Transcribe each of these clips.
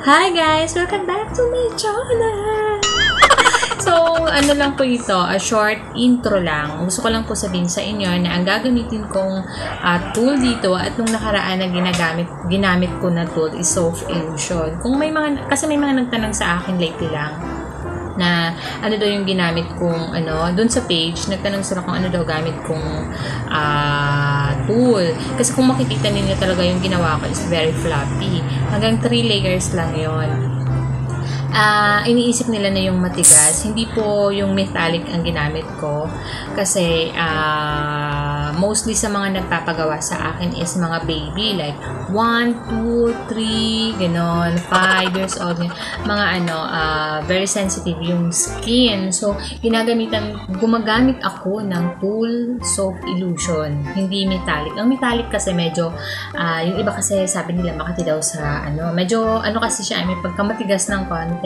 Hi guys! Welcome back to my channel! So, ano lang po ito, a short intro lang. Gusto ko lang po sabihin sa inyo na ang gagamitin kong tool dito at nung nakaraan na ginamit ko na tool is Soft Illusion. Kasi may mga nagtanong sa akin lately lang na ano daw yung ginamit kong dun sa page, nagtanong sila kung ano daw gamit kong tool. Kasi kung makikita ninyo talaga yung ginawa ko is very floppy. Hanggang 3 layers lang yon. Iniisip nila na yung matigas, hindi po yung metallic ang ginamit ko kasi mostly sa mga nagpapagawa sa akin is mga baby like 1, 2, 3, ganon, 5 years old, mga very sensitive yung skin. So gumagamit ako ng tool Soft Illusion, hindi metallic. Ang metallic kasi medyo yung iba kasi sabi nila makati daw sa medyo kasi siya, may pagkamatigas ng konti.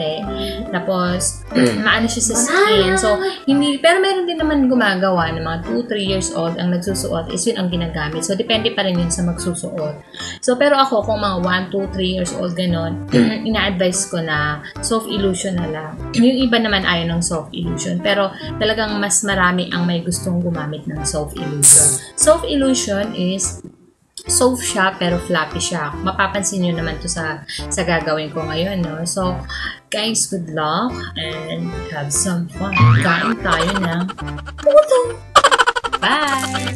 Tapos maano siya sa skin. So hindi, pero meron din naman gumagawa ng mga 2, 3 years old ang nagsusuot is yun ang ginagamit. So depende pa rin yun sa magsusuot. So pero ako kung mga 1, 2, 3 years old ganon, ina-advise ko na Soft Illusion na lang. Yung iba naman ayaw ng Soft Illusion, pero talagang mas marami ang may gustong gumamit ng Soft Illusion. Soft Illusion is soft siya pero floppy siya. Mapapansin nyo naman to sa gagawin ko ngayon, no? So guys, good luck and have some fun. Kain tayo ng puto. Bye!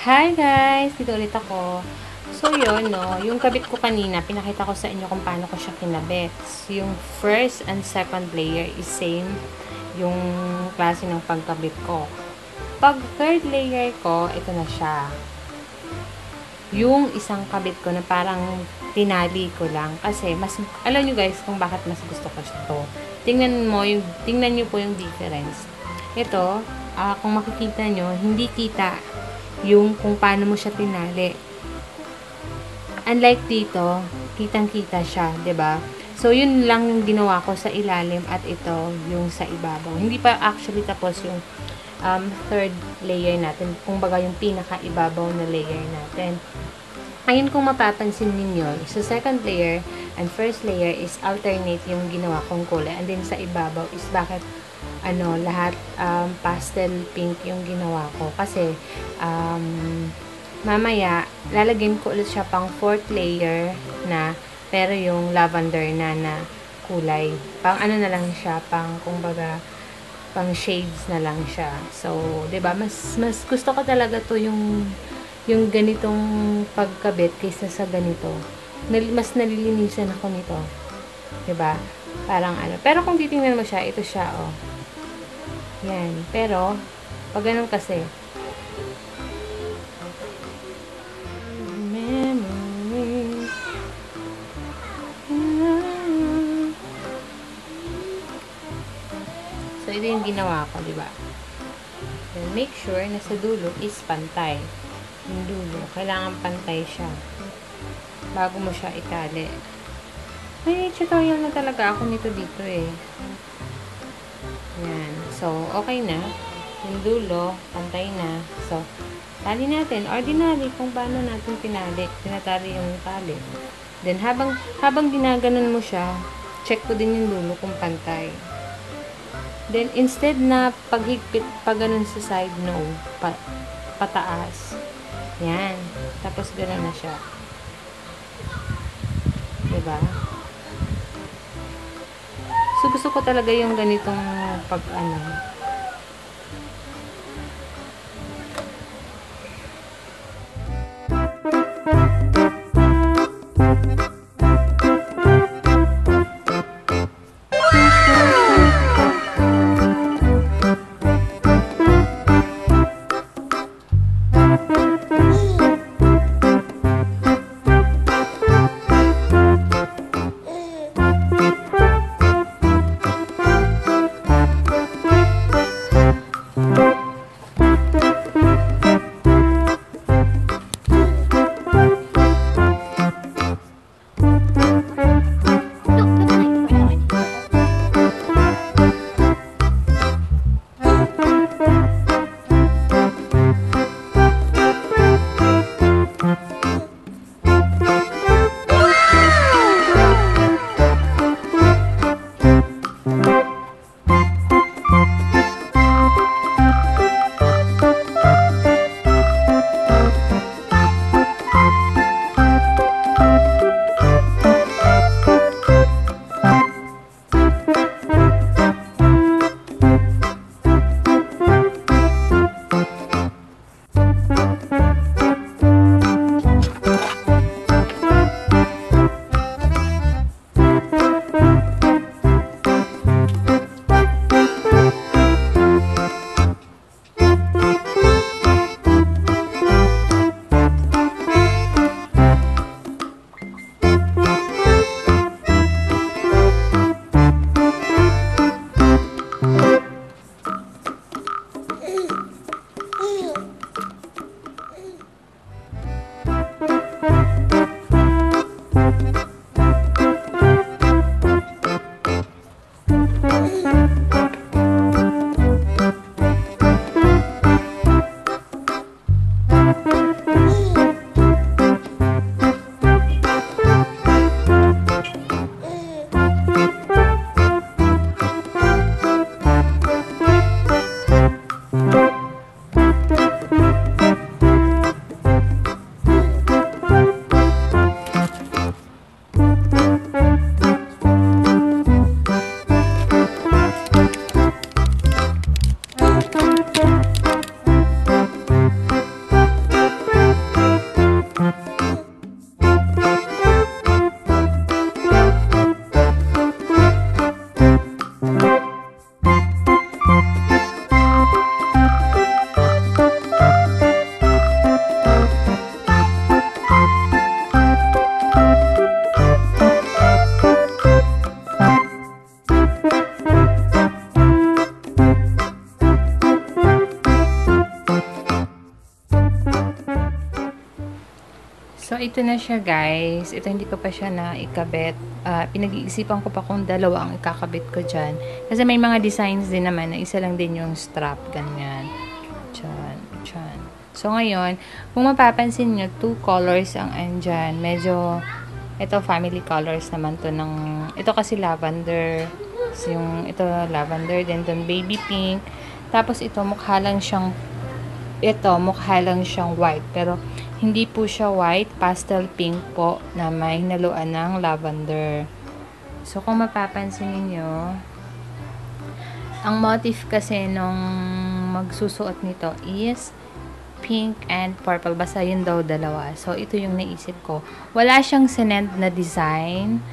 Hi guys! Dito ulit ako. So yun, no, yung kabit ko kanina, pinakita ko sa inyo kung paano ko siya kinabit. Yung first and second layer is same yung klase ng pagkabit ko. Pag third layer ko, ito na siya. Yung isang kabit ko na parang tinali ko lang. Kasi, mas, alam nyo guys kung bakit mas gusto ko siya to. Tingnan nyo po yung difference. Ito, kung makikita nyo, hindi kita yung kung paano mo siya tinali. Unlike dito, kitang-kita siya, 'di ba? So, yun lang yung ginawa ko sa ilalim at ito yung sa ibabaw. Hindi pa actually tapos yung third layer natin. Kung baga yung pinaka-ibabaw na layer natin. Ayun, kung mapapansin ninyo, sa second layer and first layer is alternate yung ginawa kong kulay. And then sa ibabaw is bakit lahat pastel pink yung ginawa ko. Kasi, mamaya, lalagyan ko ulit siya pang fourth layer na, pero yung lavender na kulay. Pang ano na lang siya, pang, kumbaga, pang shades na lang siya. So, 'di ba, mas gusto ko talaga to yung ganitong pagkabit kaysa sa ganito. Mas nalilinisan ako nito. 'Di ba? Parang pero kung titingnan mo siya, ito siya, oh. Yan. Pero, pag ganun kasi, so, ito yung ginawa ko, di ba? Then, make sure na sa dulo is pantay. Yung dulo. Kailangan pantay siya. Bago mo siya itali. May tutorial na talaga ako nito dito eh. Yan. So, okay na. Yung dulo, pantay na. So, tali natin. Ordinary kung paano natin tinatali yung tali. Then, habang ginaganon mo siya, check ko din yung dulo kung pantay. Then, instead na paghigpit pa ganun sa side, no. Pataas. Yan. Tapos, ganun na siya. Diba? So, gusto ko talaga yung ganitong So, ito na siya, guys. Ito, hindi ko pa siya naikabit. Pinag-iisipan ko pa kung dalawa ang ikakabit ko dyan. Kasi may mga designs din naman na isa lang din yung strap. Ganyan. Diyan. Diyan. So, ngayon, kung mapapansin nyo, 2 colors ang andyan. Medyo, ito, family colors naman to ng, ito kasi lavender. So, ito, lavender. Then, dun, baby pink. Tapos, ito, mukha lang siyang white. Pero, hindi po siya white, pastel pink po na may hinaluan ng lavender. So, kung mapapansin niyo, ang motif kasi nung magsusuot nito is pink and purple. Basta yun daw dalawa. So, ito yung naisip ko. Wala siyang sinend na design.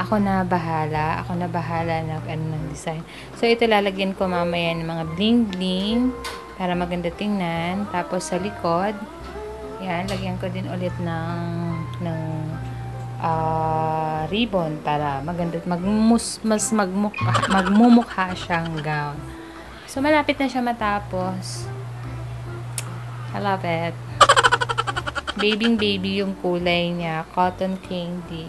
Ako na bahala ng design. So, ito lalagyan ko mamaya ng mga bling-bling para maganda tingnan. Tapos, sa likod, yan, lagyan ko din ulit ng ribbon para maganda, magmumukha siyang gown. So, malapit na siya matapos. I love it. Baby yung kulay niya. Cotton candy.